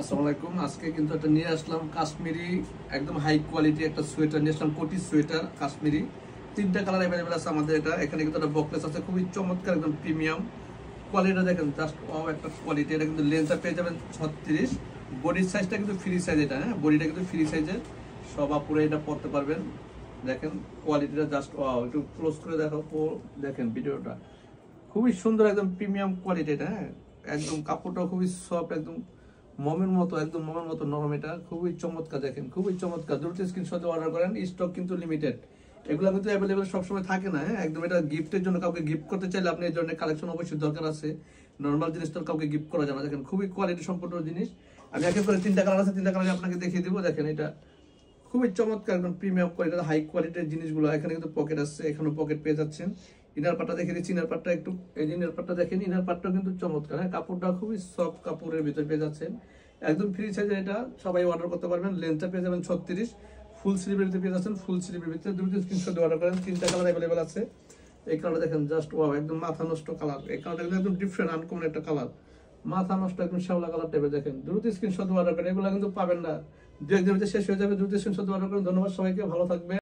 আসসালামু আলাইকুম। আজকে কিন্তু একটা নিয়ে আসলাম কাশ্মীরি একদম হাই কোয়ালিটি একটা সোয়েটার নিয়ে আসলাম, কোটি সোয়েটার কাশ্মীরি। তিনটা কালার অ্যাভেলেবেল আছে আমাদের। এখানে কিন্তু একটা বকলেস আছে, খুবই চমৎকার একদম প্রিমিয়াম কোয়ালিটিটা দেখেন, জাস্ট ওয়াও একটা কোয়ালিটি। এটা কিন্তু লেন্থটা পেয়ে যাবেন 36, বডির সাইজটা কিন্তু ফ্রি সাইজ। এটা হ্যাঁ, বডিটা কিন্তু ফ্রি সাইজের, সব আপুরে এটা পরতে পারবেন। দেখেন কোয়ালিটিটা জাস্ট ওয়াও। একটু ক্লোজ করে দেখো, দেখেন ভিডিওটা খুবই সুন্দর, একদম প্রিমিয়াম কোয়ালিটি এটা। হ্যাঁ, একদম কাপড়টা খুবই সফট, একদম মমের মতো, একদম মমের মতো নরম। এটা খুবই চমৎকার, দেখেন খুবই চমৎকার। দ্রুত স্ক্রিনশটে অর্ডার করেন, স্টক কিন্তু লিমিটেড, এগুলো কিন্তু অ্যাভেলেবেল সবসময় থাকে না। হ্যাঁ, একদম এটা গিফটের জন্য, কাউকে গিফট করতে চাইলে আপনি এই ধরনের কালেকশন অবশ্যই দরকার আছে। নর্মাল জিনিস তো কাউকে গিফট করা যায় না। দেখেন খুবই কোয়ালিটি সম্পন্ন জিনিস। আমি একে করে তিনটা কালার আছে, তিনটা কালার আপনাকে দেখিয়ে দিব। দেখেন এটা খুবই চমৎকার, একদম প্রিমিয়াম কোয়ালিটি, হাই কোয়ালিটির জিনিসগুলো। এখানে কিন্তু পকেট আছে, এখানেও পকেট পেয়ে যাচ্ছেন। ইনার পাটটা দেখে দিচ্ছি, ইনার পাটটা একটু, এই যে ইনার পাটটা দেখেন, ইনার পাটটা কিন্তু চমৎকার। হ্যাঁ, কাপড়টা খুবই সফট, কাপড়ের ভিতরে পেয়ে যাচ্ছেন একদম ফ্রি সাইজে। এটা সবাই অর্ডার করতে পারবেন। লেন্থটা পেয়ে যাবেন 36, ফুল স্লিভের ভিতরে পেয়ে যাচ্ছেন, ফুল স্লিভের ভিতরে। দ্রুত স্ক্রিনশট অর্ডার করেন। তিনটা কালার অ্যাভেলেবেল আছে। এই কালারটা দেখেন, জাস্ট ওয়াও, একদম মাথা নষ্ট কালার। এই কালারটা একদম ডিফারেন্ট, আনকমন একটা কালার, মাথা নষ্ট, একদম শ্যাওলা কালার টাইপের। দেখেন দ্রুত স্ক্রিনশট অর্ডার করেন, এগুলো কিন্তু পাবেন না, দু একদিনের মধ্যে শেষ হয়ে যাবে। দ্রুত স্ক্রিনশট অর্ডার করেন। ধন্যবাদ সবাইকে, ভালো থাকবে।